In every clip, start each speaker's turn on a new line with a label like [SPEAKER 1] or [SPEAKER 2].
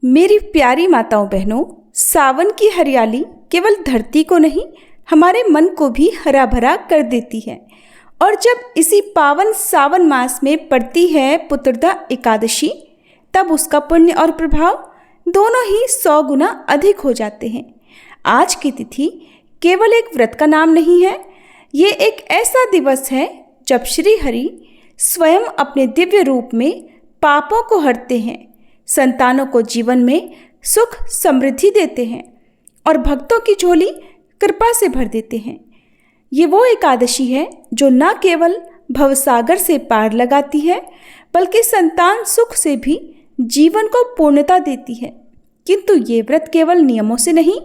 [SPEAKER 1] मेरी प्यारी माताओं बहनों, सावन की हरियाली केवल धरती को नहीं, हमारे मन को भी हरा भरा कर देती है। और जब इसी पावन सावन मास में पड़ती है पुत्रदा एकादशी, तब उसका पुण्य और प्रभाव दोनों ही 100 गुना अधिक हो जाते हैं। आज की तिथि केवल एक व्रत का नाम नहीं है, ये एक ऐसा दिवस है जब श्री हरि स्वयं अपने दिव्य रूप में पापों को हरते हैं, संतानों को जीवन में सुख समृद्धि देते हैं और भक्तों की झोली कृपा से भर देते हैं। ये वो एकादशी है जो न केवल भवसागर से पार लगाती है, बल्कि संतान सुख से भी जीवन को पूर्णता देती है। किंतु ये व्रत केवल नियमों से नहीं,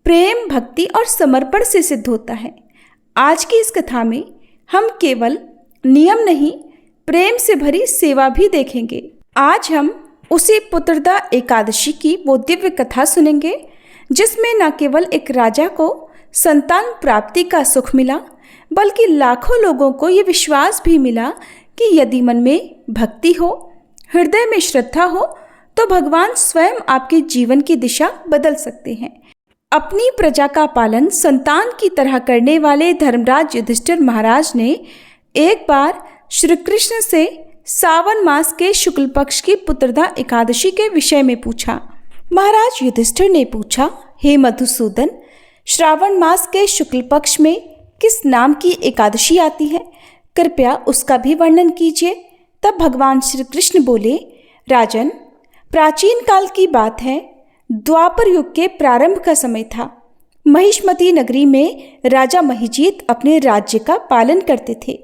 [SPEAKER 1] प्रेम, भक्ति और समर्पण से सिद्ध होता है। आज की इस कथा में हम केवल नियम नहीं, प्रेम से भरी सेवा भी देखेंगे। आज हम उसी पुत्रदा एकादशी की वो दिव्य कथा सुनेंगे जिसमें न केवल एक राजा को संतान प्राप्ति का सुख मिला, बल्कि लाखों लोगों को ये विश्वास भी मिला कि यदि मन में भक्ति हो, हृदय में श्रद्धा हो, तो भगवान स्वयं आपके जीवन की दिशा बदल सकते हैं। अपनी प्रजा का पालन संतान की तरह करने वाले धर्मराज युधिष्ठिर महाराज ने एक बार श्री कृष्ण से सावन मास के शुक्ल पक्ष की पुत्रदा एकादशी के विषय में पूछा। महाराज युधिष्ठिर ने पूछा, हे मधुसूदन, श्रावण मास के शुक्ल पक्ष में किस नाम की एकादशी आती है? कृपया उसका भी वर्णन कीजिए। तब भगवान श्री कृष्ण बोले, राजन, प्राचीन काल की बात है, द्वापर युग के प्रारंभ का समय था। महिष्मती नगरी में राजा महिजीत अपने राज्य का पालन करते थे,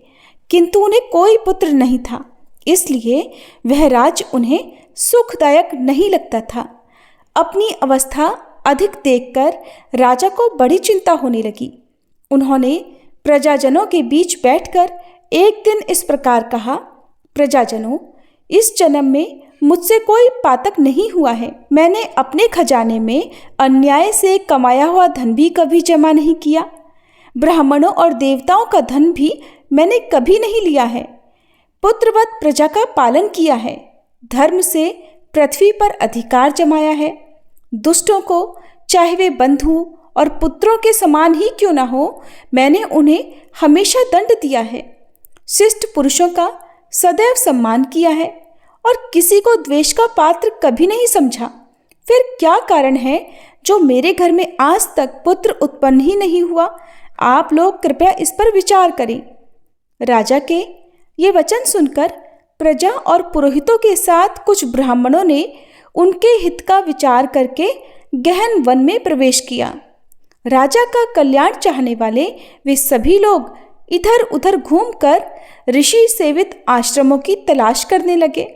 [SPEAKER 1] किंतु उन्हें कोई पुत्र नहीं था, इसलिए वह राज्य उन्हें सुखदायक नहीं लगता था। अपनी अवस्था अधिक देखकर राजा को बड़ी चिंता होने लगी। उन्होंने प्रजाजनों के बीच बैठकर एक दिन इस प्रकार कहा, प्रजाजनों, इस जन्म में मुझसे कोई पातक नहीं हुआ है। मैंने अपने खजाने में अन्याय से कमाया हुआ धन भी कभी जमा नहीं किया। ब्राह्मणों और देवताओं का धन भी मैंने कभी नहीं लिया है। पुत्रवत प्रजा का पालन किया है, धर्म से पृथ्वी पर अधिकार जमाया है। दुष्टों को, चाहे वे बंधु और पुत्रों के समान ही क्यों न हो, मैंने उन्हें हमेशा दंड दिया है। शिष्ट पुरुषों का सदैव सम्मान किया है और किसी को द्वेष का पात्र कभी नहीं समझा। फिर क्या कारण है जो मेरे घर में आज तक पुत्र उत्पन्न ही नहीं हुआ? आप लोग कृपया इस पर विचार करें। राजा के ये वचन सुनकर प्रजा और पुरोहितों के साथ कुछ ब्राह्मणों ने उनके हित का विचार करके गहन वन में प्रवेश किया। राजा का कल्याण चाहने वाले वे सभी लोग इधर उधर घूमकर ऋषि सेवित आश्रमों की तलाश करने लगे।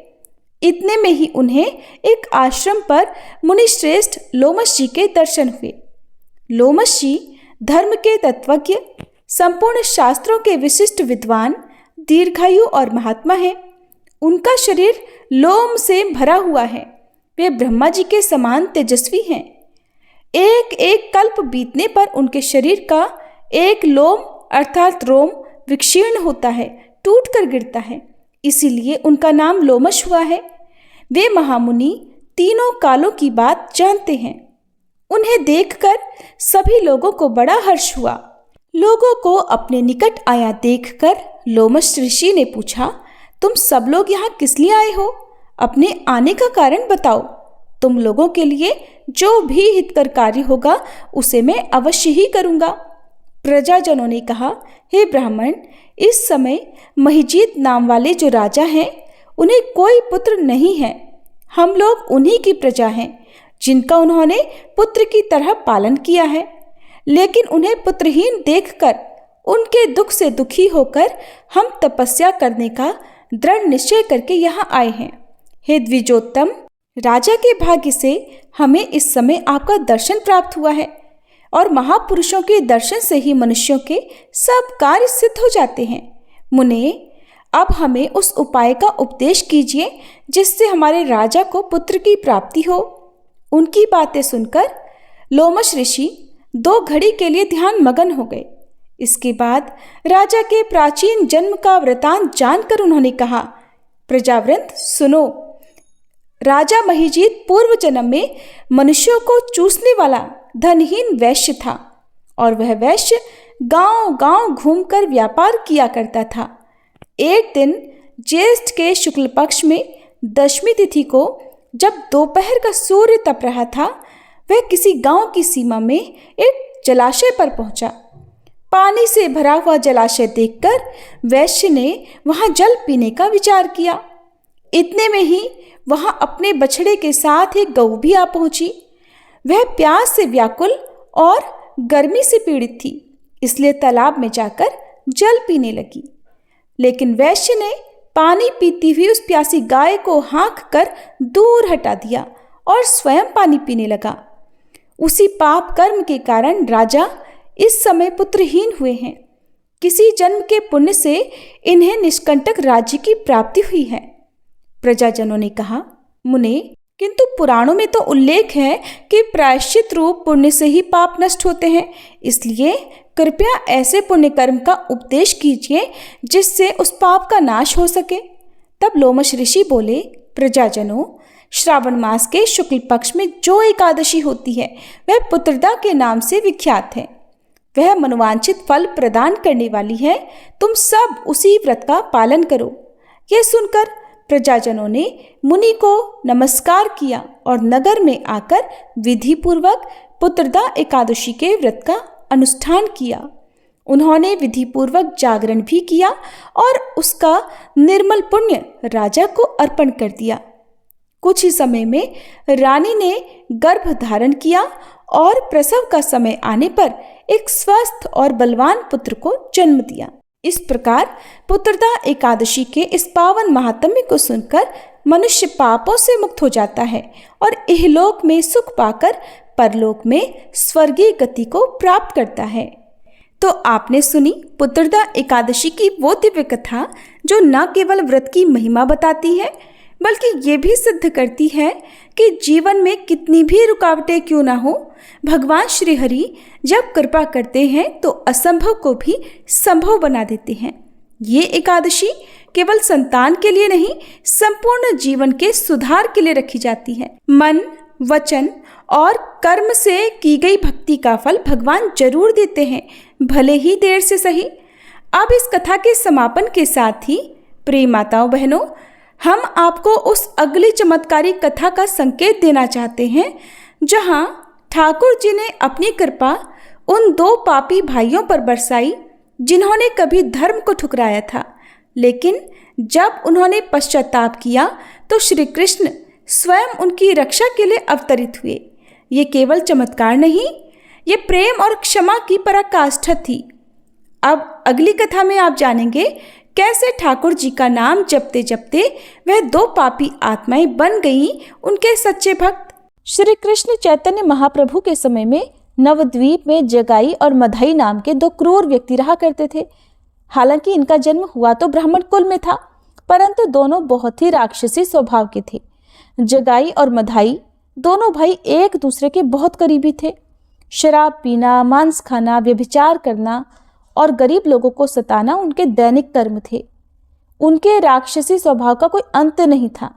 [SPEAKER 1] इतने में ही उन्हें एक आश्रम पर मुनिश्रेष्ठ लोमश जी के दर्शन हुए। लोमश जी धर्म के तत्वज्ञ, संपूर्ण शास्त्रों के विशिष्ट विद्वान, दीर्घायु और महात्मा हैं। उनका शरीर लोम से भरा हुआ है। वे ब्रह्मा जी के समान तेजस्वी हैं। एक एक कल्प बीतने पर उनके शरीर का एक लोम अर्थात रोम विक्षीर्ण होता है, टूट कर गिरता है, इसीलिए उनका नाम लोमश हुआ है। वे महामुनि तीनों कालों की बात जानते हैं। उन्हें देखकर सभी लोगों को बड़ा हर्ष हुआ। लोगों को अपने निकट आया देखकर लोमश ऋषि ने पूछा, तुम सब लोग यहाँ किस लिए आए हो? अपने आने का कारण बताओ। तुम लोगों के लिए जो भी हितकर कार्य होगा उसे मैं अवश्य ही करूँगा। प्रजाजनों ने कहा, हे ब्राह्मण, इस समय महिजीत नाम वाले जो राजा हैं, उन्हें कोई पुत्र नहीं है। हम लोग उन्हीं की प्रजा हैं जिनका उन्होंने पुत्र की तरह पालन किया है, लेकिन उन्हें पुत्रहीन देखकर उनके दुख से दुखी होकर हम तपस्या करने का दृढ़ निश्चय करके यहाँ आए हैं। हे द्विजोत्तम, राजा के भाग्य से हमें इस समय आपका दर्शन प्राप्त हुआ है और महापुरुषों के दर्शन से ही मनुष्यों के सब कार्य सिद्ध हो जाते हैं। मुने, अब हमें उस उपाय का उपदेश कीजिए जिससे हमारे राजा को पुत्र की प्राप्ति हो। उनकी बातें सुनकर लोमश ऋषि 2 घड़ी के लिए ध्यान मगन हो गए। इसके बाद राजा के प्राचीन जन्म का वृतांत जानकर उन्होंने कहा, प्रजावृंद सुनो, राजा महीजीत पूर्व जन्म में मनुष्यों को चूसने वाला धनहीन वैश्य था और वह वैश्य गांव-गांव घूमकर व्यापार किया करता था। एक दिन ज्येष्ठ के शुक्ल पक्ष में दशमी तिथि को जब दोपहर का सूर्य तप रहा था, वह किसी गांव की सीमा में एक जलाशय पर पहुंचा। पानी से भरा हुआ जलाशय देखकर वैश्य ने वहां जल पीने का विचार किया। इतने में ही वहां अपने बछड़े के साथ एक गऊ भी आ पहुंची। वह प्यास से व्याकुल और गर्मी से पीड़ित थी, इसलिए तालाब में जाकर जल पीने लगी। लेकिन वैश्य ने पानी पीती हुई उस प्यासी गाय को हाँक कर दूर हटा दिया और स्वयं पानी पीने लगा। उसी पाप कर्म के कारण राजा इस समय पुत्रहीन हुए हैं। किसी जन्म के पुण्य से इन्हें निष्कंटक राज्य की प्राप्ति हुई है। प्रजाजनों ने कहा, मुने, किंतु पुराणों में तो उल्लेख है कि प्रायश्चित रूप पुण्य से ही पाप नष्ट होते हैं, इसलिए कृपया ऐसे पुण्य कर्म का उपदेश कीजिए जिससे उस पाप का नाश हो सके। तब लोमश ऋषि बोले, प्रजाजनों, श्रावण मास के शुक्ल पक्ष में जो एकादशी होती है वह पुत्रदा के नाम से विख्यात है। वह मनोवांछित फल प्रदान करने वाली है। तुम सब उसी व्रत का पालन करो। यह सुनकर प्रजाजनों ने मुनि को नमस्कार किया और नगर में आकर विधि पूर्वक पुत्रदा एकादशी के व्रत का अनुष्ठान किया। उन्होंने विधि पूर्वक जागरण भी किया और उसका निर्मल पुण्य राजा को अर्पण कर दिया। कुछ ही समय में रानी ने गर्भ धारण किया और प्रसव का समय आने पर एक स्वस्थ और बलवान पुत्र को जन्म दिया। इस प्रकार पुत्रदा एकादशी के इस पावन महात्म्य को सुनकर मनुष्य पापों से मुक्त हो जाता है और इहलोक में सुख पाकर परलोक में स्वर्गीय गति को प्राप्त करता है। तो आपने सुनी पुत्रदा एकादशी की वो दिव्य कथा जो न केवल व्रत की महिमा बताती है बल्कि ये भी सिद्ध करती है कि जीवन में कितनी भी रुकावटें क्यों ना हो, भगवान श्री हरि जब कृपा करते हैं तो असंभव को भी संभव बना देते हैं। ये एकादशी केवल संतान के लिए नहीं, संपूर्ण जीवन के सुधार के लिए रखी जाती है। मन, वचन और कर्म से की गई भक्ति का फल भगवान जरूर देते हैं, भले ही देर से सही। अब इस कथा के समापन के साथ ही प्रिय माताओं बहनों, हम आपको उस अगली चमत्कारी कथा का संकेत देना चाहते हैं जहां ठाकुर जी ने अपनी कृपा उन दो पापी भाइयों पर बरसाई जिन्होंने कभी धर्म को ठुकराया था, लेकिन जब उन्होंने पश्चाताप किया तो श्री कृष्ण स्वयं उनकी रक्षा के लिए अवतरित हुए। ये केवल चमत्कार नहीं, ये प्रेम और क्षमा की पराकाष्ठा थी। अब अगली कथा में आप जानेंगे कैसे ठाकुर जी का नाम जपते जपते वह दो पापी आत्माएं बन गईं उनके सच्चे भक्त। श्री कृष्ण चैतन्य महाप्रभु के समय में नवद्वीप में जगाई और मधाई नाम के दो क्रूर व्यक्ति रहा करते थे। हालांकि इनका जन्म हुआ तो ब्राह्मण कुल में था, परंतु दोनों बहुत ही राक्षसी स्वभाव के थे। जगाई और मधाई दोनों भाई एक दूसरे के बहुत करीबी थे। शराब पीना, मांस खाना, व्यभिचार करना और गरीब लोगों को सताना उनके दैनिक कर्म थे। उनके राक्षसी स्वभाव का कोई अंत नहीं था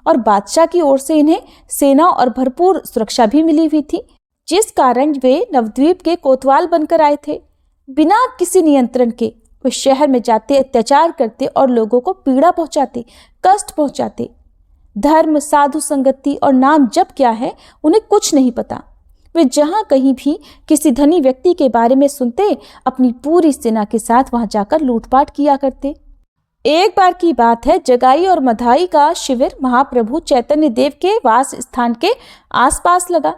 [SPEAKER 1] और बादशाह की ओर से इन्हें सेना और भरपूर सुरक्षा भी मिली हुई थी, जिस कारण वे नवद्वीप के कोतवाल बनकर आए थे। बिना किसी नियंत्रण के वे शहर में जाते, अत्याचार करते और लोगों को पीड़ा पहुंचाते, कष्ट पहुंचाते। धर्म, साधु संगति और नाम जप क्या है उन्हें कुछ नहीं पता। वे जहां कहीं भी किसी धनी व्यक्ति के बारे में सुनते, अपनी पूरी सेना के साथ वहां जाकर लूटपाट किया करते। एक बार की बात है, जगाई और मधाई का शिविर महाप्रभु चैतन्य देव के वास स्थान के आसपास लगा,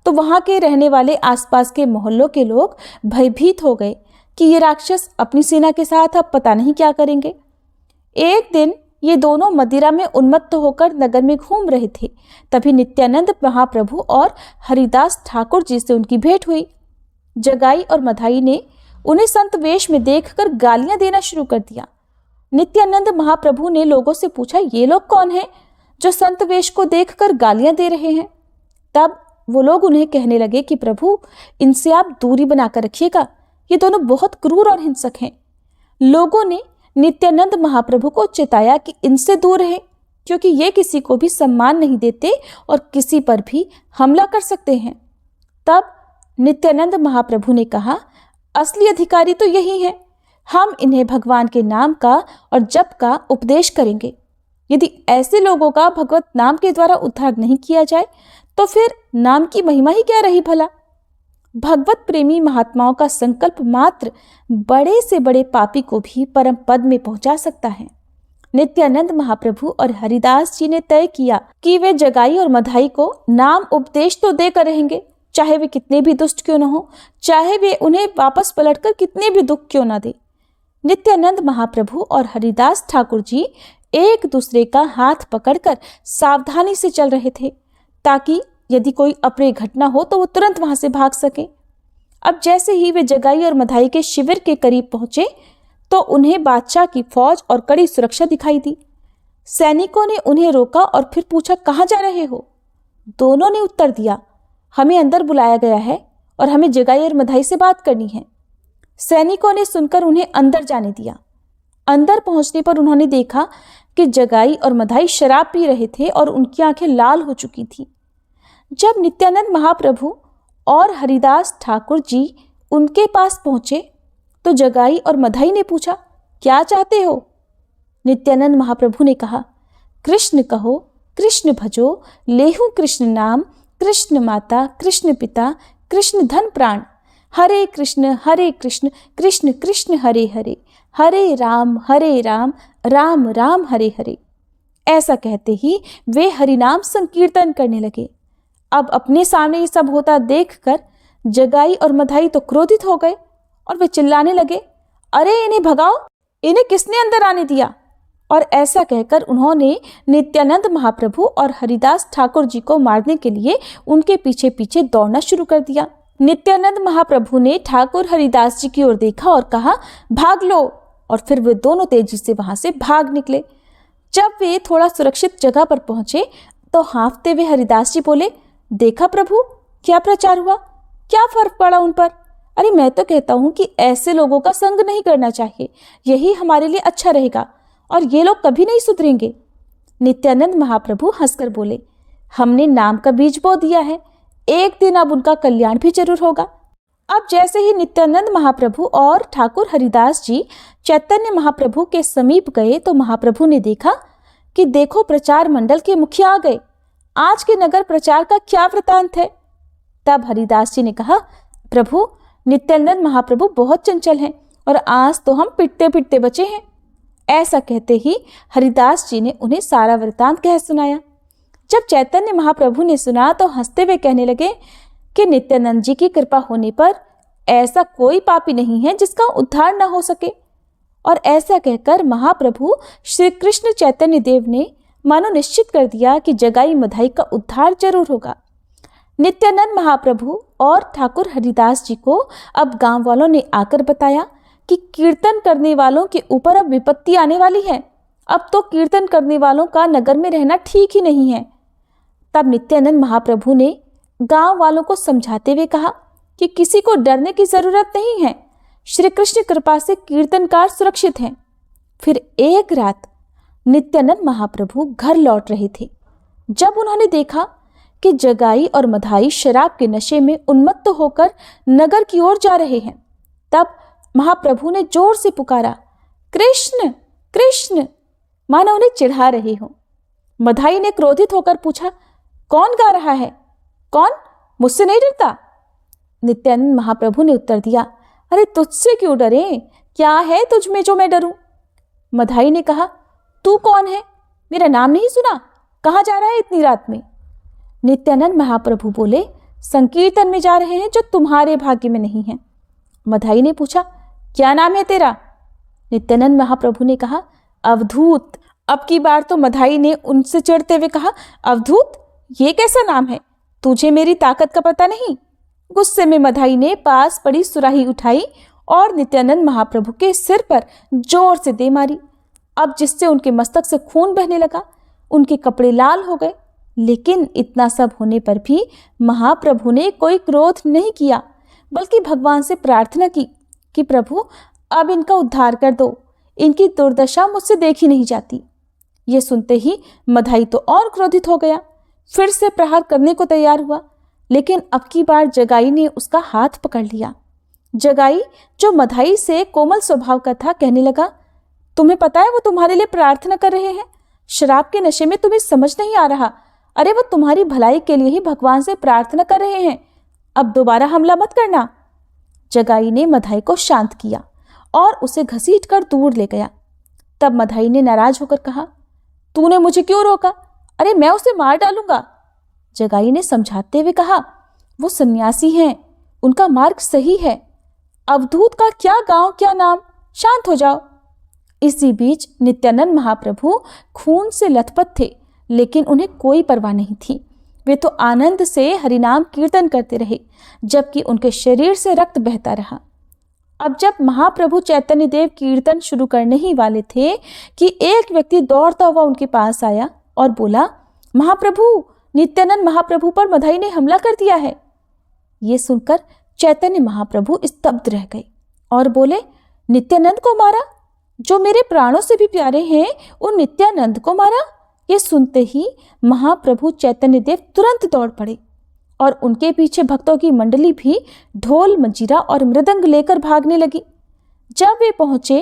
[SPEAKER 1] तो वहां के रहने वाले आसपास के मोहल्लों के लोग भयभीत हो गए कि ये राक्षस अपनी सेना के साथ अब पता नहीं क्या करेंगे। एक दिन ये दोनों मदिरा में उन्मत्त होकर नगर में घूम रहे थे। तभी नित्यानंद महाप्रभु और हरिदास ठाकुर जी से उनकी भेंट हुई। जगाई और मधाई ने उन्हें संत वेश में देखकर गालियां देना शुरू कर दिया। नित्यानंद महाप्रभु ने लोगों से पूछा, ये लोग कौन हैं जो संत वेश को देखकर गालियां दे रहे हैं? तब वो लोग उन्हें कहने लगे कि प्रभु, इनसे आप दूरी बनाकर रखिएगा, ये दोनों बहुत क्रूर और हिंसक हैं। लोगों ने नित्यानंद महाप्रभु को चिताया कि इनसे दूर रहें।
[SPEAKER 2] क्योंकि ये किसी को भी सम्मान नहीं देते और किसी पर भी हमला कर सकते हैं। तब नित्यानंद महाप्रभु ने कहा, असली अधिकारी तो यही है। हम इन्हें भगवान के नाम का और जप का उपदेश करेंगे। यदि ऐसे लोगों का भगवत नाम के द्वारा उद्धार नहीं किया जाए तो फिर नाम की महिमा ही क्या रही भला। भगवत प्रेमी महात्माओं का संकल्प मात्र बड़े से बड़े पापी को भी परम पद में पहुंचा सकता है। नित्यानंद महाप्रभु और हरिदास जी ने तय किया कि वे जगाई और मधाई को नाम उपदेश तो देकर रहेंगे, चाहे वे कितने भी दुष्ट क्यों न हो, चाहे वे उन्हें वापस पलटकर कितने भी दुख क्यों न दे। नित्यानंद महाप्रभु और हरिदास ठाकुर जी एक दूसरे का हाथ पकड़कर सावधानी से चल रहे थे, ताकि यदि कोई अप्रिय घटना हो तो वो तुरंत वहां से भाग सके। अब जैसे ही वे जगाई और मधाई के शिविर के करीब पहुंचे तो उन्हें बादशाह की फौज और कड़ी सुरक्षा दिखाई दी। सैनिकों ने उन्हें रोका और फिर पूछा, कहाँ जा रहे हो? दोनों ने उत्तर दिया, हमें अंदर बुलाया गया है और हमें जगाई और मधाई से बात करनी है। सैनिकों ने सुनकर उन्हें अंदर जाने दिया। अंदर पहुंचने पर उन्होंने देखा कि जगाई और मधाई शराब पी रहे थे और उनकी आंखें लाल हो चुकी थी। जब नित्यानंद महाप्रभु और हरिदास ठाकुर जी उनके पास पहुंचे तो जगाई और मधाई ने पूछा, क्या चाहते हो? नित्यानंद महाप्रभु ने कहा, कृष्ण कहो, कृष्ण भजो, लेहु कृष्ण नाम, कृष्ण माता, कृष्ण पिता, कृष्ण धन प्राण, हरे कृष्ण कृष्ण कृष्ण हरे हरे, हरे राम राम राम हरे हरे। ऐसा कहते ही वे हरिनाम संकीर्तन करने लगे। अब अपने सामने ये सब होता देखकर जगाई और मधाई तो क्रोधित हो गए और वे चिल्लाने लगे, अरे इन्हें भगाओ, इन्हें किसने अंदर आने दिया? और ऐसा कहकर उन्होंने नित्यानंद महाप्रभु और हरिदास ठाकुर जी को मारने के लिए उनके पीछे पीछे दौड़ना शुरू कर दिया। नित्यानंद महाप्रभु ने ठाकुर हरिदास जी की ओर देखा और कहा, भाग लो, और फिर वे दोनों तेजी से वहां से भाग निकले। जब वे थोड़ा सुरक्षित जगह पर पहुंचे तो हाँफते हुए हरिदास जी बोले, देखा प्रभु, क्या प्रचार हुआ, क्या फर्क पड़ा उन पर। अरे मैं तो कहता हूं कि ऐसे लोगों का संग नहीं करना चाहिए, यही हमारे लिए अच्छा रहेगा और ये लोग कभी नहीं सुधरेंगे। नित्यानंद महाप्रभु हंसकर बोले, हमने नाम का बीज बो दिया है, एक दिन अब उनका कल्याण भी जरूर होगा। अब जैसे ही नित्यानंद महाप्रभु और ठाकुर हरिदास जी चैतन्य महाप्रभु के समीप गए तो महाप्रभु ने देखा कि देखो, प्रचार मंडल के मुखिया आ गए, आज के नगर प्रचार का क्या वृतांत है। तब हरिदास जी ने कहा, प्रभु, नित्यानंद महाप्रभु बहुत चंचल हैं और आज तो हम पिटते पिटते बचे हैं। ऐसा कहते ही हरिदास जी ने उन्हें सारा वृतांत कह सुनाया। जब चैतन्य महाप्रभु ने सुना तो हंसते हुए कहने लगे कि नित्यानंद जी की कृपा होने पर ऐसा कोई पापी नहीं है जिसका उद्धार न हो सके। और ऐसा कहकर महाप्रभु श्री कृष्ण चैतन्य देव ने मानो निश्चित कर दिया कि जगाई मधाई का उद्धार जरूर होगा। नित्यानंद महाप्रभु और ठाकुर हरिदास जी को अब गांव वालों ने आकर बताया कि कीर्तन करने वालों के ऊपर अब विपत्ति आने वाली है, अब तो कीर्तन करने वालों का नगर में रहना ठीक ही नहीं है। तब नित्यानंद महाप्रभु ने गांव वालों को समझाते हुए कहा कि किसी को डरने की जरूरत नहीं है, श्री कृष्ण कृपा से कीर्तनकार सुरक्षित हैं। फिर एक रात नित्यानंद महाप्रभु घर लौट रहे थे। जब उन्होंने देखा कि जगाई और मधाई शराब के नशे में उन्मत्त होकर नगर की ओर जा रहे हैं, तब महाप्रभु ने जोर से पुकारा, कृष्ण कृष्ण, मानो उन्हें चिढ़ा रहे हो। मधाई ने क्रोधित होकर पूछा, कौन गा रहा है? कौन? मुझसे नहीं डरता? नित्यानंद महाप्रभु ने उत्तर दिया, अरे तुझसे क्यों डरे, क्या है तुझ में जो मैं डरूं? मधाई ने कहा, तू कौन है? मेरा नाम नहीं सुना? कहाँ जा रहा है इतनी रात में? नित्यानंद महाप्रभु बोले, संकीर्तन में जा रहे हैं जो तुम्हारे भाग्य में नहीं है। मधाई ने पूछा, क्या नाम है तेरा? नित्यानंद महाप्रभु ने कहा, अवधूत। अब की बार तो मधाई ने उनसे चिढ़ते हुए कहा, अवधूत, ये कैसा नाम है? तुझे मेरी ताकत का पता नहीं? गुस्से में मधाई ने पास पड़ी सुराही उठाई और नित्यानंद महाप्रभु के सिर पर जोर से दे मारी। अब जिससे उनके मस्तक से खून बहने लगा, उनके कपड़े लाल हो गए। लेकिन इतना सब होने पर भी महाप्रभु ने कोई क्रोध नहीं किया, बल्कि भगवान से प्रार्थना की कि प्रभु अब इनका उद्धार कर दो, इनकी दुर्दशा मुझसे देखी नहीं जाती। ये सुनते ही मधाई तो और क्रोधित हो गया, फिर से प्रहार करने को तैयार हुआ, लेकिन अब की बार जगाई ने उसका हाथ पकड़ लिया। जगाई, जो मधाई से कोमल स्वभाव का था, कहने लगा, तुम्हें पता है वो तुम्हारे लिए प्रार्थना कर रहे हैं। शराब के नशे में तुम्हें समझ नहीं आ रहा। अरे वो तुम्हारी भलाई के लिए ही भगवान से प्रार्थना कर रहे हैं। अब दोबारा हमला मत करना। जगाई ने मधाई को शांत किया और उसे घसीटकर दूर ले गया। तब मधाई ने नाराज होकर कहा, तूने मुझे क्यों रोका? अरे मैं उसे मार डालूंगा। जगाई ने समझाते हुए कहा, वो सन्यासी हैं, उनका मार्ग सही है। अवधूत का क्या गांव क्या नाम, शांत हो जाओ। इसी बीच नित्यानंद महाप्रभु खून से लथपथ थे, लेकिन उन्हें कोई परवाह नहीं थी। वे तो आनंद से हरिनाम कीर्तन करते रहे, जबकि उनके शरीर से रक्त बहता रहा। अब जब महाप्रभु चैतन्य देव कीर्तन शुरू करने ही वाले थे कि एक व्यक्ति दौड़ता हुआ उनके पास आया और बोला, महाप्रभु, नित्यानंद महाप्रभु पर मधाई ने हमला कर दिया है। ये सुनकर चैतन्य महाप्रभु स्तब्ध रह गए और बोले, नित्यानंद को मारा? जो मेरे प्राणों से भी प्यारे हैं, उन नित्यानंद को मारा? ये सुनते ही महाप्रभु चैतन्य देव तुरंत दौड़ पड़े और उनके पीछे भक्तों की मंडली भी ढोल, मंजीरा और मृदंग लेकर भागने लगी। जब वे पहुंचे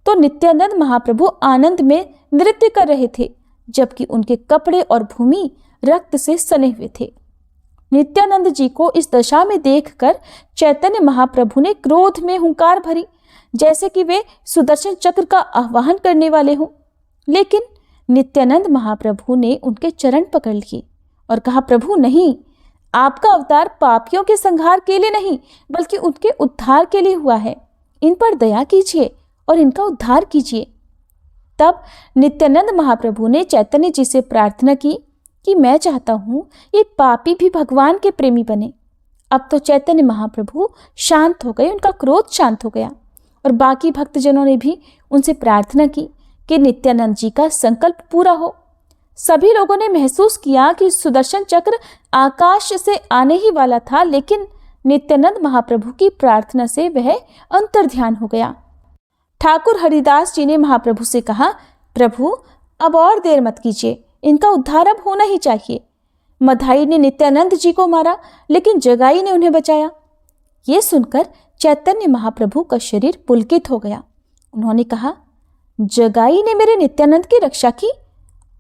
[SPEAKER 2] तो नित्यानंद महाप्रभु आनंद में नृत्य कर रहे थे, जबकि उनके कपड़े और भूमि रक्त से सने हुए थे। नित्यानंद जी को इस दशा में देखकर चैतन्य महाप्रभु ने क्रोध में हुंकार भरी, जैसे कि वे सुदर्शन चक्र का आह्वान करने वाले हों। लेकिन नित्यानंद महाप्रभु ने उनके चरण पकड़ लिए और कहा, प्रभु नहीं, आपका अवतार पापियों के संहार के लिए नहीं, बल्कि उनके उद्धार के लिए हुआ है। इन पर दया कीजिए और इनका उद्धार कीजिए। तब नित्यानंद महाप्रभु ने चैतन्य जी से प्रार्थना की कि मैं चाहता हूँ ये पापी भी भगवान के प्रेमी बने। अब तो चैतन्य महाप्रभु शांत हो गए, उनका क्रोध शांत हो गया और बाकी भक्तजनों ने भी उनसे प्रार्थना की कि नित्यानंद जी का संकल्प पूरा हो। सभी लोगों ने महसूस किया कि सुदर्शन चक्र आकाश से आने ही वाला था, लेकिन नित्यानंद महाप्रभु की प्रार्थना से वह अंतर्ध्यान हो गया। ठाकुर हरिदास जी ने महाप्रभु से कहा, प्रभु अब और देर मत कीजिए, इनका उद्धार अब होना ही चाहिए। मधाई ने नित्यानंद जी को मारा, लेकिन जगाई ने उन्हें बचाया। ये सुनकर चैतन्य महाप्रभु का शरीर पुलकित हो गया। उन्होंने कहा, जगाई ने मेरे नित्यानंद की रक्षा की?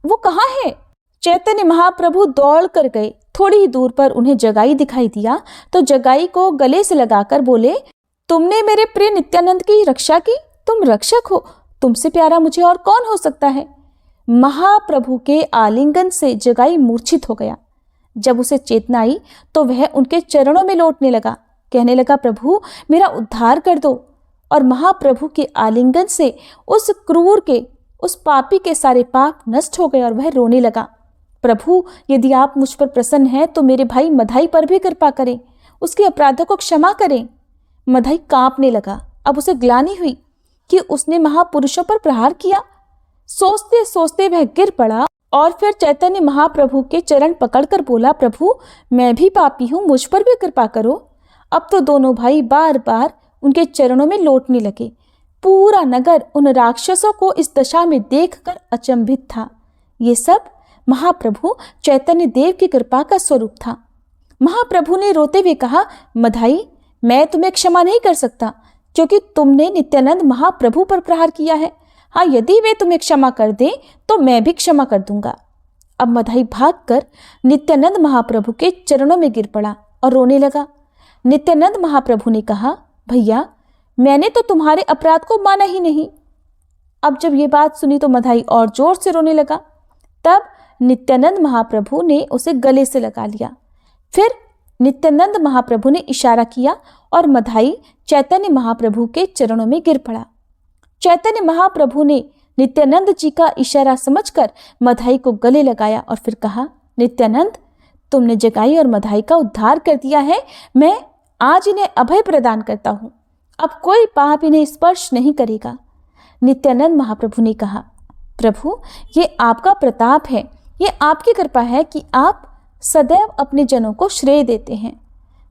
[SPEAKER 2] वो कहाँ है? चैतन्य महाप्रभु दौड़ कर गए। थोड़ी ही दूर पर उन्हें जगाई दिखाई दिया तो जगाई को गले से लगाकर बोले, तुमने मेरे प्रिय नित्यानंद की रक्षा की, तुम रक्षक हो, तुमसे प्यारा मुझे और कौन हो सकता है। महाप्रभु के आलिंगन से जगाई मूर्छित हो गया। जब उसे चेतना आई तो वह उनके चरणों में लौटने लगा, कहने लगा, प्रभु मेरा उद्धार कर दो। और महाप्रभु के आलिंगन से उस क्रूर के, उस पापी के सारे पाप नष्ट हो गए और वह रोने लगा, प्रभु यदि आप मुझ पर प्रसन्न हैं तो मेरे भाई मधाई पर भी कृपा करें, उसके अपराधों को क्षमा करें। मधाई कांपने लगा। अब उसे ग्लानि हुई कि उसने महापुरुषों पर प्रहार किया। सोचते सोचते वह गिर पड़ा और फिर चैतन्य महाप्रभु के चरण पकड़कर बोला, प्रभु मैं भी पापी हूँ, मुझ पर भी कृपा करो। अब तो दोनों भाई बार बार उनके चरणों में लौटने लगे। पूरा नगर उन राक्षसों को इस दशा में देखकर अचंभित था। ये सब महाप्रभु चैतन्य देव की कृपा का स्वरूप था। महाप्रभु ने रोते हुए कहा, मधाई मैं तुम्हें क्षमा नहीं कर सकता, क्योंकि तुमने नित्यानंद महाप्रभु पर प्रहार किया है। हाँ, यदि वे तुम्हें क्षमा कर दें तो मैं भी क्षमा कर दूंगा। अब मधाई भागकर नित्यानंद महाप्रभु के चरणों में गिर पड़ा और रोने लगा। नित्यानंद महाप्रभु ने कहा, भैया मैंने तो तुम्हारे अपराध को माना ही नहीं। अब जब ये बात सुनी तो मधाई और जोर से रोने लगा। तब नित्यानंद महाप्रभु ने उसे गले से लगा लिया। फिर नित्यानंद महाप्रभु ने इशारा किया और मधाई चैतन्य महाप्रभु के चरणों में गिर पड़ा। चैतन्य महाप्रभु ने नित्यानंद जी का इशारा समझकर मधाई को गले लगाया और फिर कहा, नित्यानंद तुमने जगाई और मधाई का उद्धार कर दिया है। मैं आज इन्हें अभय प्रदान करता हूँ। अब कोई पाप इन्हें स्पर्श नहीं करेगा। नित्यानंद महाप्रभु ने कहा, प्रभु ये आपका प्रताप है, ये आपकी कृपा है कि आप सदैव अपने जनों को श्रेय देते हैं।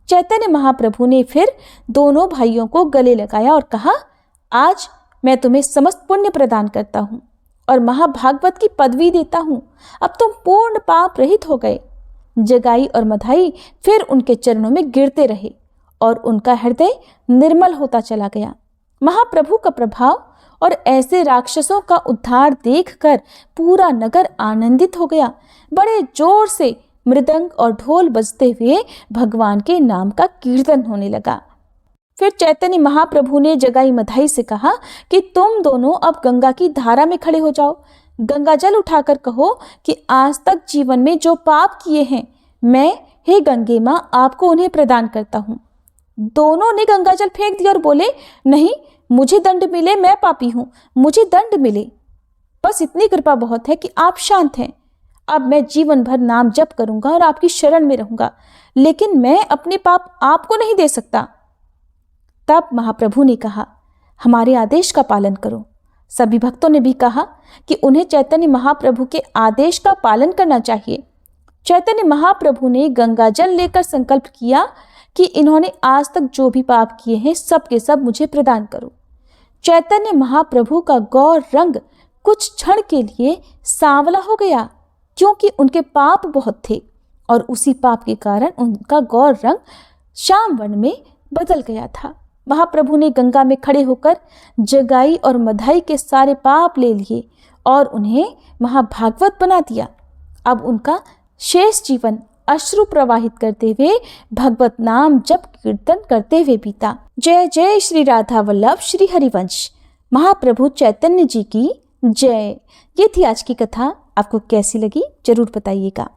[SPEAKER 2] चैतन्य महाप्रभु ने फिर दोनों भाइयों को गले लगाया और कहा, आज मैं तुम्हें समस्त पुण्य प्रदान करता हूँ और महाभागवत की पदवी देता हूँ। अब तुम पूर्ण पाप रहित हो गए। जगाई और मधाई फिर उनके चरणों में गिरते रहे और उनका हृदय निर्मल होता चला गया। महाप्रभु का प्रभाव और ऐसे राक्षसों का उद्धार देखकर पूरा नगर आनंदित हो गया। बड़े जोर से मृदंग और ढोल बजते हुए भगवान के नाम का कीर्तन होने लगा। फिर चैतन्य महाप्रभु ने जगाई मधाई से कहा कि तुम दोनों अब गंगा की धारा में खड़े हो जाओ। गंगा जल उठाकर कहो कि आज तक जीवन में जो पाप किए हैं मैं, हे गंगे माँ, आपको उन्हें प्रदान करता हूँ। दोनों ने गंगा जल फेंक दिया और बोले, नहीं, मुझे दंड मिले, मैं पापी हूँ, मुझे दंड मिले। बस इतनी कृपा बहुत है कि आप शांत हैं। अब मैं जीवन भर नाम जप करूंगा और आपकी शरण में रहूंगा, लेकिन मैं अपने पाप आपको नहीं दे सकता। तब महाप्रभु ने कहा, हमारे आदेश का पालन करो। सभी भक्तों ने भी कहा कि उन्हें चैतन्य महाप्रभु के आदेश का पालन करना चाहिए। चैतन्य महाप्रभु ने गंगा जल लेकर संकल्प किया कि इन्होंने आज तक जो भी पाप किए हैं सब के सब मुझे प्रदान करो। चैतन्य महाप्रभु का गौर रंग कुछ क्षण के लिए सांवला हो गया, क्योंकि उनके पाप बहुत थे और उसी पाप के कारण उनका गौर रंग श्याम वर्ण में बदल गया था। महाप्रभु ने गंगा में खड़े होकर जगाई और मधाई के सारे पाप ले लिए और उन्हें महाभागवत बना दिया। अब उनका शेष जीवन अश्रु प्रवाहित करते हुए भगवत नाम जप कीर्तन करते हुए बीता। जय जय श्री राधा वल्लभ श्री हरिवंश। महाप्रभु चैतन्य जी की जय। ये थी आज की कथा। आपको कैसी लगी जरूर बताइएगा।